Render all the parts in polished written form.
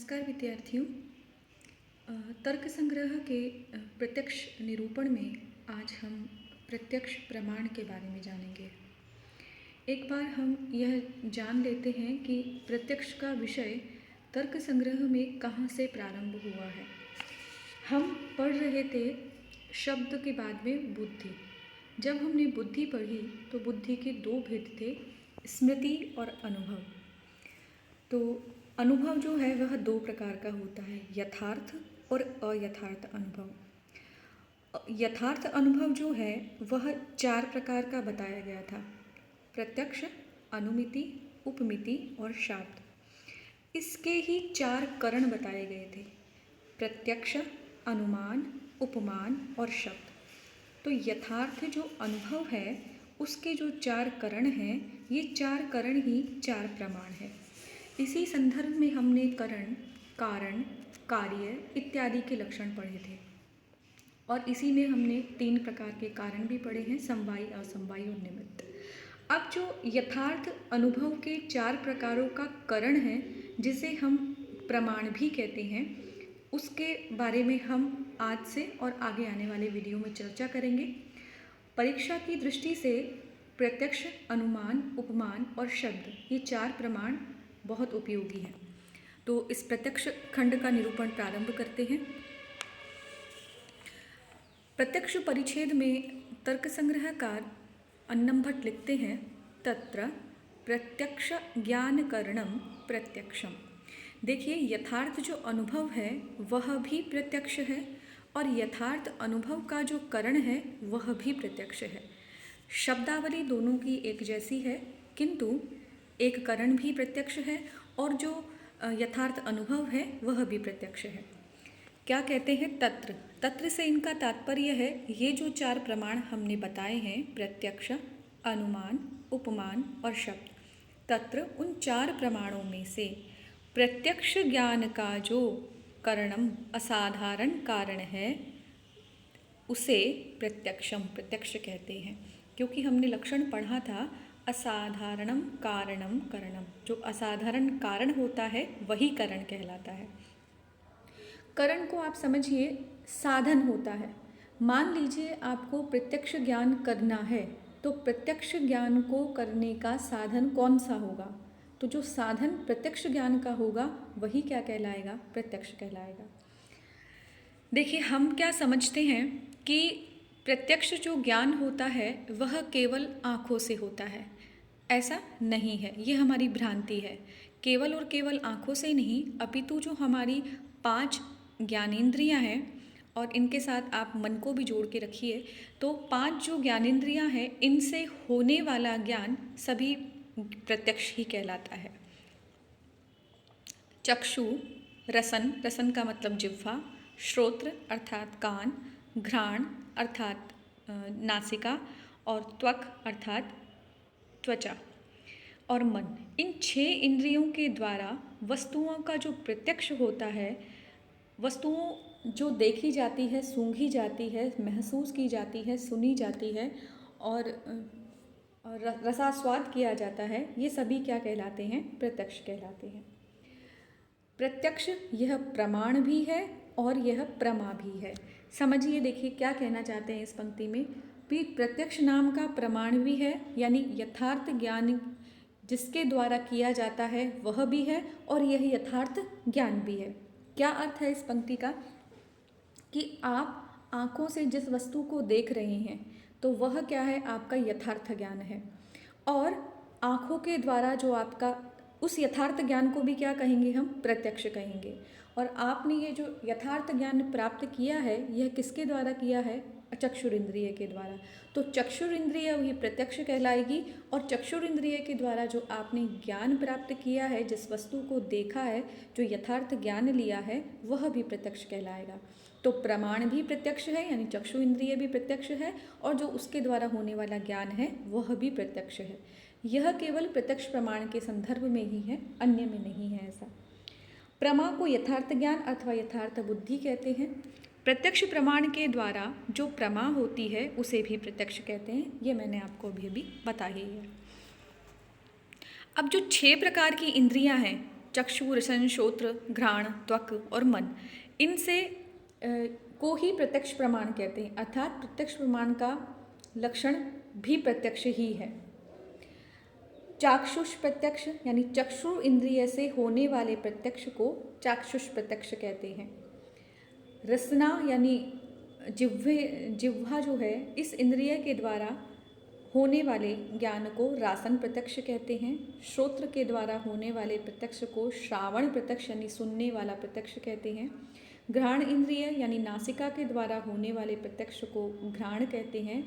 नमस्कार विद्यार्थियों। तर्क संग्रह के प्रत्यक्ष निरूपण में आज हम प्रत्यक्ष प्रमाण के बारे में जानेंगे। एक बार हम यह जान लेते हैं कि प्रत्यक्ष का विषय तर्क संग्रह में कहाँ से प्रारंभ हुआ है। हम पढ़ रहे थे शब्द के बाद में बुद्धि। जब हमने बुद्धि पढ़ी तो बुद्धि के दो भेद थे, स्मृति और अनुभव। तो अनुभव जो है वह दो प्रकार का होता है, यथार्थ और अयथार्थ अनुभव। यथार्थ अनुभव जो है वह चार प्रकार का बताया गया था, प्रत्यक्ष, अनुमिति, उपमिति और शाब्द। इसके ही चार करण बताए गए थे, प्रत्यक्ष, अनुमान, उपमान और शब्द। तो यथार्थ जो अनुभव है उसके जो चार करण हैं, ये चार करण ही चार प्रमाण है। इसी संदर्भ में हमने करण, कारण, कार्य इत्यादि के लक्षण पढ़े थे और इसी में हमने तीन प्रकार के कारण भी पढ़े हैं, समवायी, असमवायी और निमित्त। अब जो यथार्थ अनुभव के चार प्रकारों का करण है, जिसे हम प्रमाण भी कहते हैं, उसके बारे में हम आज से और आगे आने वाले वीडियो में चर्चा करेंगे। परीक्षा की दृष्टि से प्रत्यक्ष, अनुमान, उपमान और शब्द, ये चार प्रमाण बहुत उपयोगी है। तो इस प्रत्यक्ष खंड का निरूपण प्रारंभ करते हैं। प्रत्यक्ष परिच्छेद में तर्क संग्रहकार अन्नम भट्ट लिखते हैं, तत्र प्रत्यक्ष ज्ञानकरणम प्रत्यक्षम। देखिए, यथार्थ जो अनुभव है वह भी प्रत्यक्ष है और यथार्थ अनुभव का जो करण है वह भी प्रत्यक्ष है। शब्दावली दोनों की एक जैसी है, किंतु एक करण भी प्रत्यक्ष है और जो यथार्थ अनुभव है वह भी प्रत्यक्ष है। क्या कहते हैं? तत्र। तत्र से इनका तात्पर्य है, ये जो चार प्रमाण हमने बताए हैं, प्रत्यक्ष, अनुमान, उपमान और शब्द, तत्र उन चार प्रमाणों में से प्रत्यक्ष ज्ञान का जो करणम असाधारण कारण है उसे प्रत्यक्ष कहते हैं। क्योंकि हमने लक्षण पढ़ा था, असाधारणम कारणम करणम। जो असाधारण कारण होता है वही करण कहलाता है। करण को आप समझिए साधन होता है। मान लीजिए आपको प्रत्यक्ष ज्ञान करना है, तो प्रत्यक्ष ज्ञान को करने का साधन कौन सा होगा? तो जो साधन प्रत्यक्ष ज्ञान का होगा वही क्या कहलाएगा? प्रत्यक्ष कहलाएगा। देखिए, हम क्या समझते हैं कि प्रत्यक्ष जो ज्ञान होता है वह केवल आँखों से होता है। ऐसा नहीं है, ये हमारी भ्रांति है। केवल और केवल आँखों से नहीं, अपितु जो हमारी 5 ज्ञानेंद्रियाँ हैं, और इनके साथ आप मन को भी जोड़ के रखिए, तो 5 जो ज्ञानेंद्रियाँ हैं, इनसे होने वाला ज्ञान सभी प्रत्यक्ष ही कहलाता है। चक्षु, रसन, रसन का मतलब जिह्वा, श्रोत्र अर्थात कान, घ्राण अर्थात नासिका और त्वक अर्थात त्वचा और मन, इन 6 इंद्रियों के द्वारा वस्तुओं का जो प्रत्यक्ष होता है, वस्तुओं जो देखी जाती है, सूंघी जाती है, महसूस की जाती है, सुनी जाती है और रसास्वाद किया जाता है, ये सभी क्या कहलाते हैं? प्रत्यक्ष कहलाते हैं। प्रत्यक्ष यह प्रमाण भी है और यह प्रमा भी है। समझिए, देखिए क्या कहना चाहते हैं इस पंक्ति में, भी प्रत्यक्ष नाम का प्रमाण भी है, यानी यथार्थ ज्ञान जिसके द्वारा किया जाता है वह भी है और यह यथार्थ ज्ञान भी है। क्या अर्थ है इस पंक्ति का? कि आप आँखों से जिस वस्तु को देख रहे हैं तो वह क्या है? आपका यथार्थ ज्ञान है। और आँखों के द्वारा जो आपका, उस यथार्थ ज्ञान को भी क्या कहेंगे? हम प्रत्यक्ष कहेंगे। और आपने ये जो यथार्थ ज्ञान प्राप्त किया है, यह किसके द्वारा किया है? चक्षुरिंद्रिय के द्वारा। तो चक्षुरिंद्रिय ही प्रत्यक्ष कहलाएगी और चक्षुरिंद्रिय के द्वारा जो आपने ज्ञान प्राप्त किया है, जिस वस्तु को देखा है, जो यथार्थ ज्ञान लिया है, वह भी प्रत्यक्ष कहलाएगा। तो प्रमाण भी प्रत्यक्ष है, यानी चक्षु इंद्रिय भी प्रत्यक्ष है और जो उसके द्वारा होने वाला ज्ञान है वह भी प्रत्यक्ष है। यह केवल प्रत्यक्ष प्रमाण के संदर्भ में ही है, अन्य में नहीं है ऐसा। प्रमा को यथार्थ ज्ञान अथवा यथार्थ बुद्धि कहते हैं। प्रत्यक्ष प्रमाण के द्वारा जो प्रमा होती है उसे भी प्रत्यक्ष कहते हैं। ये मैंने आपको अभी बता ही है। अब जो 6 प्रकार की इंद्रियां हैं, चक्षु, रसन, श्रोत्र, घ्राण, त्वक और मन, इनसे को ही प्रत्यक्ष प्रमाण कहते हैं। अर्थात प्रत्यक्ष प्रमाण का लक्षण भी प्रत्यक्ष ही है। चाक्षुष प्रत्यक्ष यानी चक्षु इंद्रिय से होने वाले प्रत्यक्ष को चाक्षुष प्रत्यक्ष कहते हैं। रसना यानी जिह्वा जो है, इस इंद्रिय के द्वारा होने वाले ज्ञान को रासन प्रत्यक्ष कहते हैं। श्रोत्र के द्वारा होने वाले प्रत्यक्ष को श्रावण प्रत्यक्ष यानी सुनने वाला प्रत्यक्ष कहते हैं। घ्राण इंद्रिय यानी नासिका के द्वारा होने वाले प्रत्यक्ष को घ्राण कहते हैं।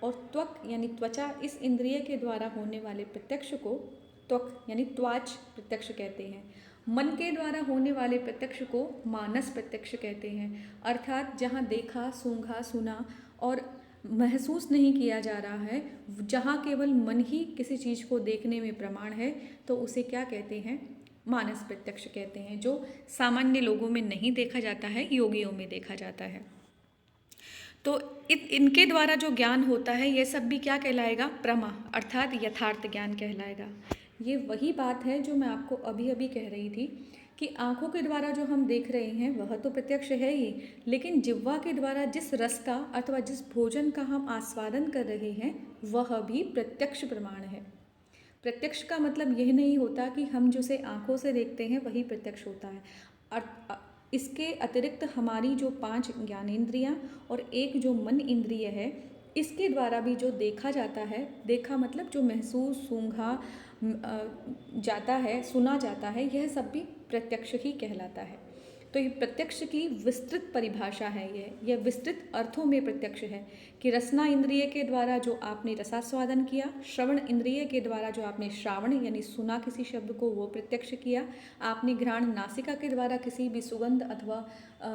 और त्वक यानी त्वचा, इस इंद्रिय के द्वारा होने वाले प्रत्यक्ष को त्वक यानी त्वाच प्रत्यक्ष कहते हैं। मन के द्वारा होने वाले प्रत्यक्ष को मानस प्रत्यक्ष कहते हैं। अर्थात जहाँ देखा, सूंघा, सुना और महसूस नहीं किया जा रहा है, जहाँ केवल मन ही किसी चीज़ को देखने में प्रमाण है, तो उसे क्या कहते हैं? मानस प्रत्यक्ष कहते हैं, जो सामान्य लोगों में नहीं देखा जाता है, योगियों में देखा जाता है। तो इनके द्वारा जो ज्ञान होता है, यह सब भी क्या कहलाएगा? प्रमा, अर्थात यथार्थ ज्ञान कहलाएगा। ये वही बात है जो मैं आपको अभी अभी कह रही थी कि आँखों के द्वारा जो हम देख रहे हैं वह तो प्रत्यक्ष है ही, लेकिन जिह्वा के द्वारा जिस रस का अथवा जिस भोजन का हम आस्वादन कर रहे हैं वह भी प्रत्यक्ष प्रमाण है। प्रत्यक्ष का मतलब यह नहीं होता कि हम जिसे आँखों से देखते हैं वही प्रत्यक्ष होता है। इसके अतिरिक्त हमारी जो 5 ज्ञानेंद्रियाँ और एक जो मन इंद्रिय है, इसके द्वारा भी जो देखा जाता है, देखा मतलब जो महसूस, सूंघा जाता है, सुना जाता है, यह सब भी प्रत्यक्ष ही कहलाता है। तो ये प्रत्यक्ष की विस्तृत परिभाषा है। यह विस्तृत अर्थों में प्रत्यक्ष है कि रसना इंद्रिय के द्वारा जो आपने रसास्वादन किया, श्रवण इंद्रिय के द्वारा जो आपने श्रावण यानी सुना किसी शब्द को, वो प्रत्यक्ष किया। आपने घ्राण नासिका के द्वारा किसी भी सुगंध अथवा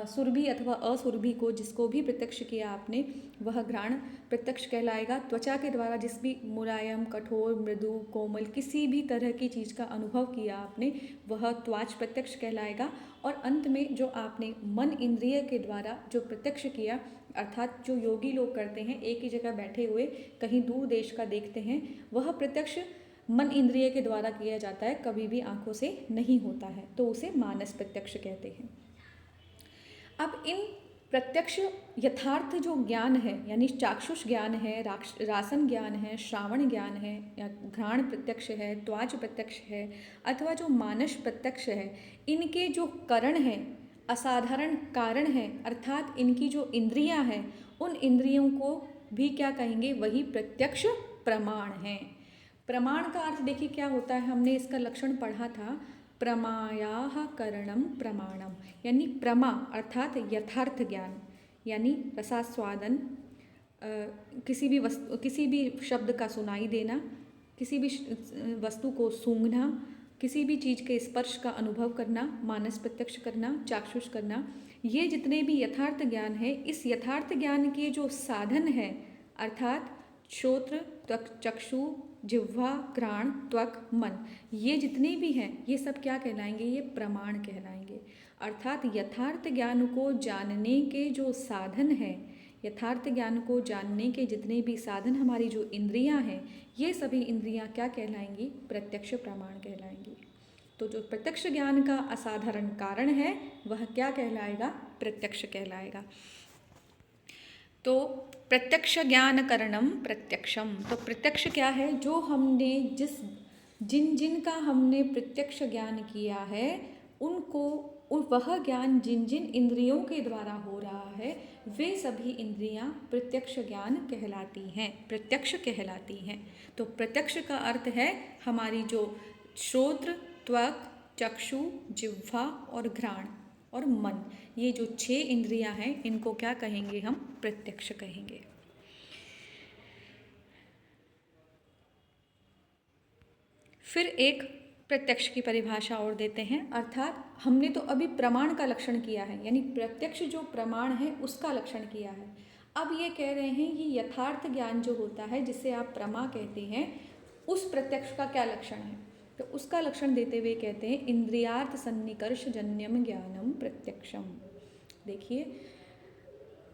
सुरभि अथवा असुरभि को जिसको भी प्रत्यक्ष किया आपने, वह घ्राण प्रत्यक्ष कहलाएगा। त्वचा के द्वारा जिस भी मुलायम, कठोर, मृदु, कोमल किसी भी तरह की चीज़ का अनुभव किया आपने, वह त्वाच प्रत्यक्ष कहलाएगा। और अंत में जो आपने मन इंद्रिय के द्वारा जो प्रत्यक्ष किया, अर्थात जो योगी लोग करते हैं, एक ही जगह बैठे हुए कहीं दूर देश का देखते हैं, वह प्रत्यक्ष मन इंद्रिय के द्वारा किया जाता है, कभी भी आंखों से नहीं होता है, तो उसे मानस प्रत्यक्ष कहते हैं। अब इन प्रत्यक्ष यथार्थ जो ज्ञान है, यानी चाक्षुष ज्ञान है, रासन ज्ञान है, श्रावण ज्ञान है, या घ्राण प्रत्यक्ष है, त्वाच प्रत्यक्ष है, अथवा जो मानस प्रत्यक्ष है, इनके जो करण हैं, असाधारण कारण हैं, अर्थात इनकी जो इंद्रियां हैं, उन इंद्रियों को भी क्या कहेंगे? वही प्रत्यक्ष प्रमाण हैं। प्रमाण का अर्थ देखिए क्या होता है, हमने इसका लक्षण पढ़ा था, प्रमायाः करणम प्रमाणम, यानी प्रमा अर्थात यथार्थ ज्ञान, यानी रसास्वादन, किसी भी शब्द का सुनाई देना, किसी भी वस्तु को सूंघना, किसी भी चीज़ के स्पर्श का अनुभव करना, मानस प्रत्यक्ष करना, चाक्षुष करना, ये जितने भी यथार्थ ज्ञान है, इस यथार्थ ज्ञान के जो साधन है, अर्थात श्रोत्र, त्वक, चक्षु, जिह्वा, घ्राण, त्वक, मन, ये जितने भी हैं, ये सब क्या कहलाएंगे? ये प्रमाण कहलाएंगे। अर्थात यथार्थ ज्ञान को जानने के जो साधन हैं, यथार्थ ज्ञान को जानने के जितने भी साधन हमारी जो इंद्रियां हैं, ये सभी इंद्रियां क्या कहलाएंगी? प्रत्यक्ष प्रमाण कहलाएंगी। तो जो प्रत्यक्ष ज्ञान का असाधारण कारण है, वह क्या कहलाएगा? प्रत्यक्ष कहलाएगा। तो प्रत्यक्ष ज्ञान करणम प्रत्यक्षम, तो प्रत्यक्ष क्या है? जो हमने जिन का हमने प्रत्यक्ष ज्ञान किया है, उनको वह ज्ञान जिन इंद्रियों के द्वारा हो रहा है, वे सभी इंद्रियां प्रत्यक्ष ज्ञान कहलाती हैं, प्रत्यक्ष कहलाती हैं। तो प्रत्यक्ष का अर्थ है हमारी जो श्रोत्र, त्वक, चक्षु, जिह्वा और घ्राण और मन, ये जो 6 इंद्रियां हैं, इनको क्या कहेंगे? हम प्रत्यक्ष कहेंगे। फिर एक प्रत्यक्ष की परिभाषा और देते हैं, अर्थात हमने तो अभी प्रमाण का लक्षण किया है, यानी प्रत्यक्ष जो प्रमाण है उसका लक्षण किया है। अब ये कह रहे हैं कि यथार्थ ज्ञान जो होता है, जिसे आप प्रमा कहते हैं, उस प्रत्यक्ष का क्या लक्षण है? तो उसका लक्षण देते हुए कहते हैं, इंद्रियार्थ सन्निकर्ष जन्यम ज्ञानम प्रत्यक्षम। देखिए,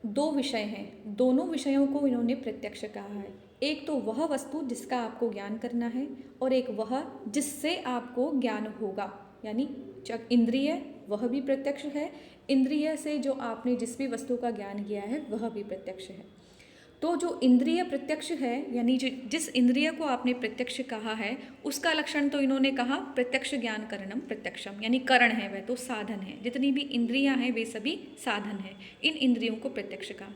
2 विषय हैं, दोनों विषयों को इन्होंने प्रत्यक्ष कहा है। एक तो वह वस्तु जिसका आपको ज्ञान करना है, और एक वह जिससे आपको ज्ञान होगा, यानी इंद्रिय वह भी प्रत्यक्ष है, इंद्रिय से जो आपने जिस भी वस्तु का ज्ञान किया है वह भी प्रत्यक्ष है। तो जो इंद्रिय प्रत्यक्ष है यानी जिस इंद्रिय को आपने प्रत्यक्ष कहा है उसका लक्षण तो इन्होंने कहा प्रत्यक्ष ज्ञान करणम प्रत्यक्षम, यानी करण है वह तो साधन है, जितनी भी इंद्रियां हैं वे सभी साधन हैं, इन इंद्रियों को प्रत्यक्ष कहा।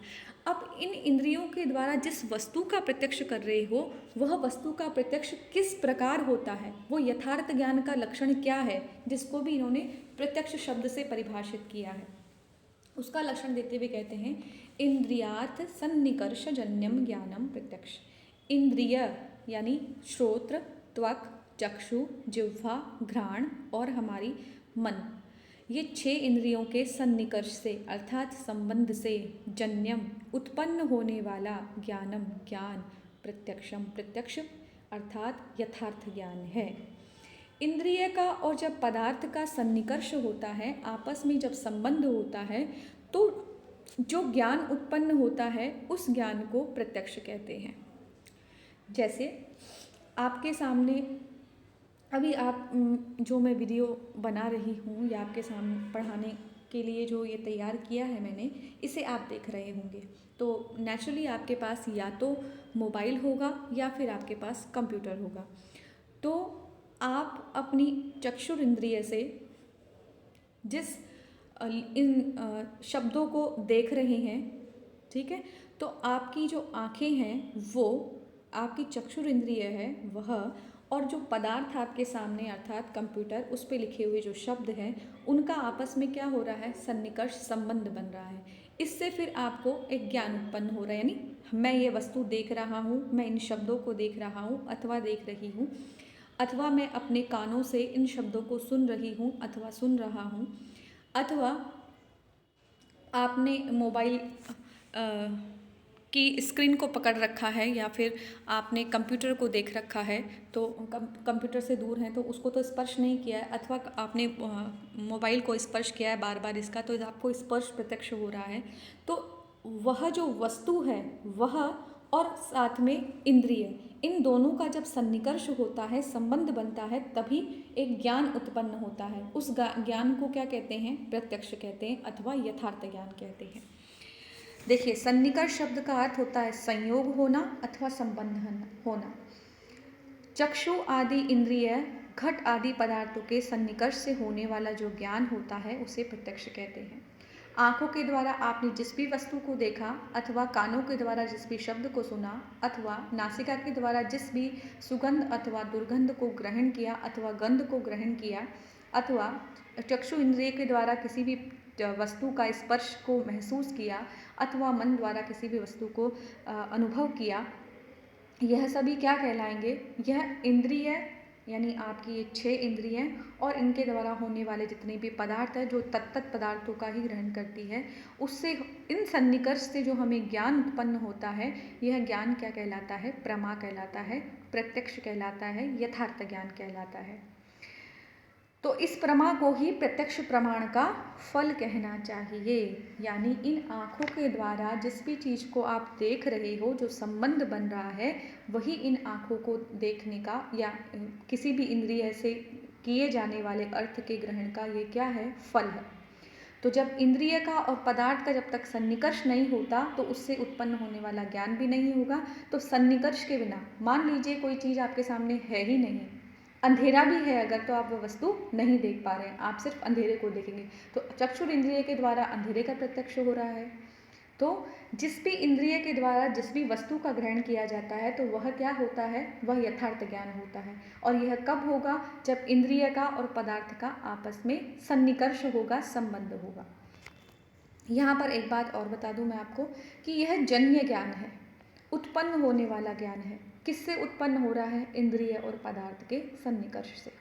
अब इन इंद्रियों के द्वारा जिस वस्तु का प्रत्यक्ष कर रहे हो वह वस्तु का प्रत्यक्ष किस प्रकार होता है, वो यथार्थ ज्ञान का लक्षण क्या है, जिसको भी इन्होंने प्रत्यक्ष शब्द से परिभाषित किया है, उसका लक्षण देते हुए कहते हैं इंद्रियार्थ सन्निकर्ष जन्यम ज्ञानम प्रत्यक्ष। इंद्रिय यानी श्रोत्र, त्वक, चक्षु, जिह्वा, घ्राण और हमारी मन, ये 6 इंद्रियों के सन्निकर्ष से अर्थात संबंध से जन्यम उत्पन्न होने वाला ज्ञानम ज्ञान प्रत्यक्षम प्रत्यक्ष अर्थात यथार्थ ज्ञान है। इंद्रिय का और जब पदार्थ का सन्निकर्ष होता है, आपस में जब संबंध होता है, तो जो ज्ञान उत्पन्न होता है उस ज्ञान को प्रत्यक्ष कहते हैं। जैसे आपके सामने अभी आप जो मैं वीडियो बना रही हूँ या आपके सामने पढ़ाने के लिए जो ये तैयार किया है मैंने, इसे आप देख रहे होंगे, तो नेचुरली आपके पास या तो मोबाइल होगा या फिर आपके पास कंप्यूटर होगा। तो आप अपनी चक्षुर इंद्रिय से जिस इन शब्दों को देख रहे हैं, ठीक है, तो आपकी जो आँखें हैं वो आपकी चक्षुर इंद्रिय है वह, और जो पदार्थ आपके सामने अर्थात कंप्यूटर उस पे लिखे हुए जो शब्द हैं उनका आपस में क्या हो रहा है, सन्निकर्ष संबंध बन रहा है। इससे फिर आपको एक ज्ञान उत्पन्न हो रहा है, यानी मैं ये वस्तु देख रहा हूँ, मैं इन शब्दों को देख रहा हूँ अथवा देख रही हूँ, अथवा मैं अपने कानों से इन शब्दों को सुन रही हूँ अथवा सुन रहा हूँ, अथवा आपने मोबाइल की स्क्रीन को पकड़ रखा है या फिर आपने कंप्यूटर को देख रखा है, तो कंप्यूटर से दूर हैं तो उसको तो स्पर्श नहीं किया है, अथवा आपने मोबाइल को स्पर्श किया है बार बार इसका, तो आपको स्पर्श प्रत्यक्ष हो रहा है। तो वह जो वस्तु है वह और साथ में इंद्रिय, इन दोनों का जब सन्निकर्ष होता है, संबंध बनता है, तभी एक ज्ञान उत्पन्न होता है। उस ज्ञान को क्या कहते हैं, प्रत्यक्ष कहते हैं अथवा यथार्थ ज्ञान कहते हैं। देखिए, सन्निकर्ष शब्द का अर्थ होता है संयोग होना अथवा संबंध होना। चक्षु आदि इंद्रिय घट आदि पदार्थों के सन्निकर्ष से होने वाला जो ज्ञान होता है उसे प्रत्यक्ष कहते हैं। आँखों के द्वारा आपने जिस भी वस्तु को देखा, अथवा कानों के द्वारा जिस भी शब्द को सुना, अथवा नासिका के द्वारा जिस भी सुगंध अथवा दुर्गंध को ग्रहण किया अथवा गंध को ग्रहण किया, अथवा चक्षु इंद्रिय के द्वारा किसी भी वस्तु का स्पर्श को महसूस किया, अथवा मन द्वारा किसी भी वस्तु को अनुभव किया, यह सभी क्या कहलाएंगे, यह इंद्रिय यानी आपकी ये 6 इंद्रियां और इनके द्वारा होने वाले जितने भी पदार्थ है जो तत्त पदार्थों का ही ग्रहण करती है, उससे इन सन्निकर्ष से जो हमें ज्ञान उत्पन्न होता है, यह ज्ञान क्या कहलाता है, प्रमा कहलाता है, प्रत्यक्ष कहलाता है, यथार्थ ज्ञान कहलाता है। तो इस प्रमा को ही प्रत्यक्ष प्रमाण का फल कहना चाहिए। यानी इन आँखों के द्वारा जिस भी चीज़ को आप देख रहे हो, जो संबंध बन रहा है, वही इन आँखों को देखने का या किसी भी इंद्रिय से किए जाने वाले अर्थ के ग्रहण का ये क्या है, फल है। तो जब इंद्रिय का और पदार्थ का जब तक सन्निकर्ष नहीं होता तो उससे उत्पन्न होने वाला ज्ञान भी नहीं होगा। तो सन्निकर्ष के बिना, मान लीजिए कोई चीज़ आपके सामने है ही नहीं, अंधेरा भी है अगर, तो आप वो वस्तु नहीं देख पा रहे हैं, आप सिर्फ अंधेरे को देखेंगे, तो चक्षुर इंद्रिय के द्वारा अंधेरे का प्रत्यक्ष हो रहा है। तो जिस भी इंद्रिय के द्वारा जिस भी वस्तु का ग्रहण किया जाता है तो वह क्या होता है, वह यथार्थ ज्ञान होता है। और यह कब होगा, जब इंद्रिय का और पदार्थ का आपस में सन्निकर्ष होगा, संबंध होगा। यहाँ पर एक बात और बता दूँ मैं आपको कि यह जन्य ज्ञान है, उत्पन्न होने वाला ज्ञान है। किससे उत्पन्न हो रहा है, इंद्रिय और पदार्थ के सन्निकर्ष से।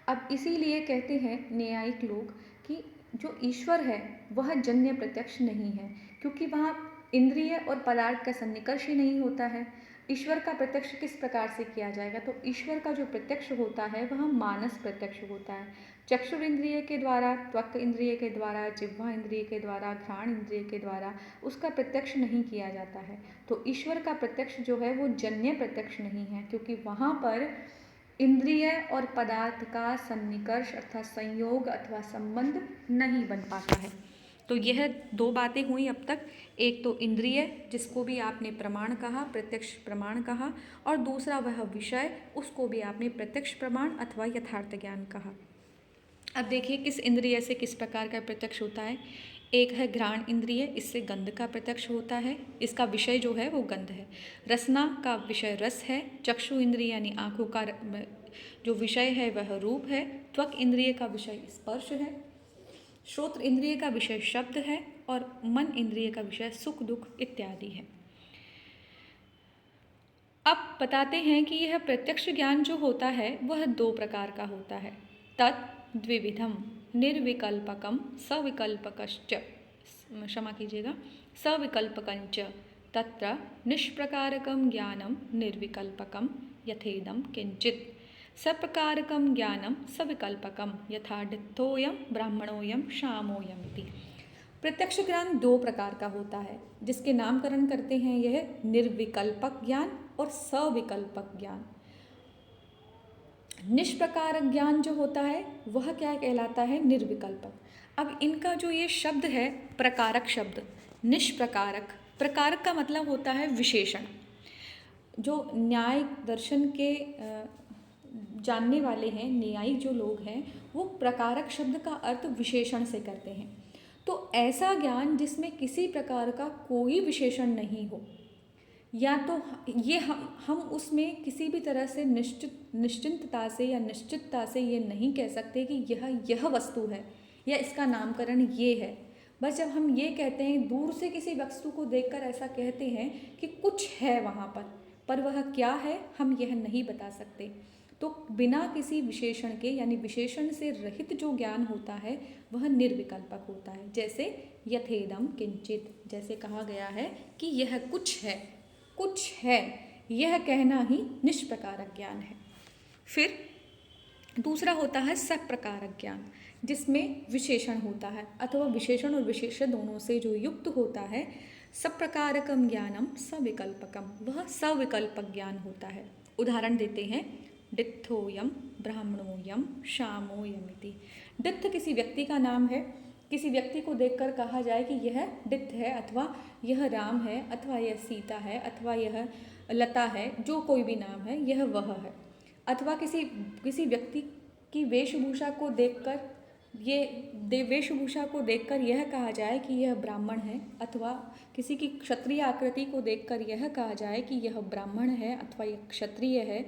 अब इसीलिए कहते हैं न्यायिक लोग कि जो ईश्वर है वह जन्य प्रत्यक्ष नहीं है, क्योंकि वहाँ इंद्रिय और पदार्थ का सन्निकर्ष ही नहीं होता है। ईश्वर का प्रत्यक्ष किस प्रकार से किया जाएगा, तो ईश्वर का जो प्रत्यक्ष होता है वह मानस प्रत्यक्ष होता है। चक्षुर इंद्रिय के द्वारा, त्वक इंद्रिय के द्वारा, जिह्वा इंद्रिय के द्वारा, घ्राण इंद्रिय के द्वारा उसका प्रत्यक्ष नहीं किया जाता है। तो ईश्वर का प्रत्यक्ष जो है वो जन्य प्रत्यक्ष नहीं है, क्योंकि वहाँ पर इंद्रिय और पदार्थ का सन्निकर्ष अर्थात संयोग अथवा संबंध नहीं बन पाता है। तो यह दो बातें हुई अब तक। एक तो इंद्रिय, जिसको भी आपने प्रमाण कहा, प्रत्यक्ष प्रमाण कहा, और दूसरा वह विषय, उसको भी आपने प्रत्यक्ष प्रमाण अथवा यथार्थ ज्ञान कहा। अब देखिए किस इंद्रिय से किस प्रकार का प्रत्यक्ष होता है। एक है घ्राण इंद्रिय, इससे गंध का प्रत्यक्ष होता है, इसका विषय जो है वो गंध है। रसना का विषय रस है। चक्षु इंद्रिय यानी आँखों का जो विषय है वह रूप है। त्वक इंद्रिय का विषय स्पर्श है। श्रोत्र इंद्रिय का विषय शब्द है और मन इंद्रिय का विषय सुख दुख इत्यादि है। अब बताते हैं कि यह प्रत्यक्ष ज्ञान जो होता है वह दो प्रकार का होता है। तत् द्विविधम, निर्विकल्पकम सविकल्पकश्च, क्षमा कीजिएगा, सविकल्पकंच। तत्र निष्प्रकारकम ज्ञानम निर्विकल्पकम यथेदम किंचित, सप्रकारकम ज्ञानम सविकल्पकम यथा डित्थोयम ब्राह्मणोयम शामोयम इति। प्रत्यक्ष ज्ञान दो प्रकार का होता है, जिसके नामकरण करते हैं यह निर्विकल्पक ज्ञान और सविकल्पक ज्ञान। निष्प्रकारक ज्ञान जो होता है वह क्या कहलाता है? निर्विकल्पक। अब इनका जो ये शब्द है प्रकारक शब्द, निष्प्रकारक, प्रकारक का मतलब होता है विशेषण। जो न्याय दर्शन के जानने वाले हैं, न्यायिक जो लोग हैं, वो प्रकारक शब्द का अर्थ विशेषण से करते हैं। तो ऐसा ज्ञान जिसमें किसी प्रकार का कोई विशेषण नहीं हो, या तो ये हम उसमें किसी भी तरह से निश्चिंतता से या निश्चितता से ये नहीं कह सकते कि यह वस्तु है या इसका नामकरण ये है। बस जब हम ये कहते हैं, दूर से किसी वस्तु को देखकर ऐसा कहते हैं कि कुछ है वहाँ पर वह क्या है हम यह नहीं बता सकते। तो बिना किसी विशेषण के यानी विशेषण से रहित जो ज्ञान होता है वह निर्विकल्पक होता है। जैसे यथेदम किंचित, जैसे कहा गया है कि यह कुछ है, कुछ है, यह कहना ही निष्प्रकारक ज्ञान है। फिर दूसरा होता है सप्रकारक ज्ञान, जिसमें विशेषण होता है अथवा विशेषण और विशेष्य दोनों से जो युक्त होता है। सप्रकारकम ज्ञानम सविकल्पकम, वह सविकल्पक ज्ञान होता है। उदाहरण देते हैं, डित्थोयम ब्राह्मणोयम शामोयम इति। डित्थ किसी व्यक्ति का नाम है। किसी व्यक्ति को देखकर कहा जाए कि यह डित्थ है, अथवा यह राम है, अथवा यह सीता है, अथवा यह लता है, जो कोई भी नाम है यह वह है। अथवा किसी व्यक्ति की वेशभूषा को देखकर यह कहा जाए कि यह ब्राह्मण है, अथवा किसी की क्षत्रिय आकृति को देखकर यह कहा जाए कि यह ब्राह्मण है अथवा यह क्षत्रिय है।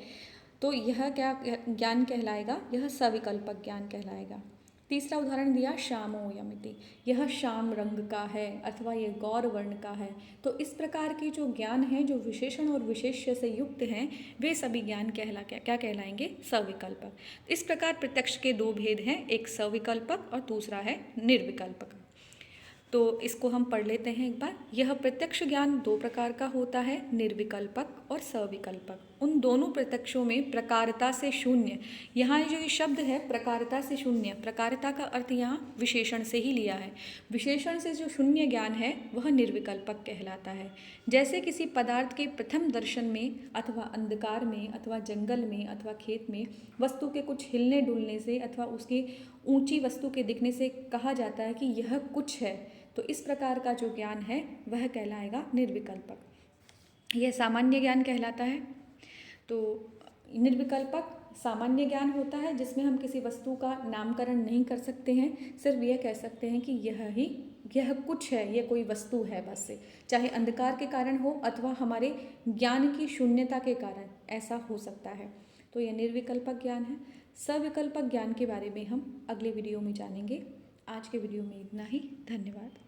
तो यह क्या ज्ञान कहलाएगा? यह सविकल्पक ज्ञान कहलाएगा। तीसरा उदाहरण दिया शामोयमिति, यह श्याम रंग का है अथवा यह गौर वर्ण का है। तो इस प्रकार के जो ज्ञान हैं, जो विशेषण और विशेष्य से युक्त हैं, वे सभी ज्ञान क्या कहलाएंगे? सविकल्पक। इस प्रकार प्रत्यक्ष के दो भेद हैं, एक सविकल्पक और दूसरा है निर्विकल्पक। तो इसको हम पढ़ लेते हैं एक बार। यह प्रत्यक्ष ज्ञान दो प्रकार का होता है, निर्विकल्पक और सविकल्पक। उन दोनों प्रत्यक्षों में प्रकारता से शून्य, यहाँ जो ये शब्द है प्रकारता से शून्य, प्रकारता का अर्थ यहाँ विशेषण से ही लिया है। विशेषण से जो शून्य ज्ञान है वह निर्विकल्पक कहलाता है। जैसे किसी पदार्थ के प्रथम दर्शन में अथवा अंधकार में अथवा जंगल में अथवा खेत में वस्तु के कुछ हिलने डुलने से अथवा उसकी ऊंची वस्तु के दिखने से कहा जाता है कि यह कुछ है, तो इस प्रकार का जो ज्ञान है वह कहलाएगा निर्विकल्पक। यह सामान्य ज्ञान कहलाता है। तो निर्विकल्पक सामान्य ज्ञान होता है जिसमें हम किसी वस्तु का नामकरण नहीं कर सकते हैं, सिर्फ यह कह सकते हैं कि यह कुछ है, यह कोई वस्तु है बस से, चाहे अंधकार के कारण हो अथवा हमारे ज्ञान की शून्यता के कारण ऐसा हो सकता है। तो यह निर्विकल्पक ज्ञान है। सविकल्पक ज्ञान के बारे में हम अगले वीडियो में जानेंगे। आज के वीडियो में इतना ही। धन्यवाद।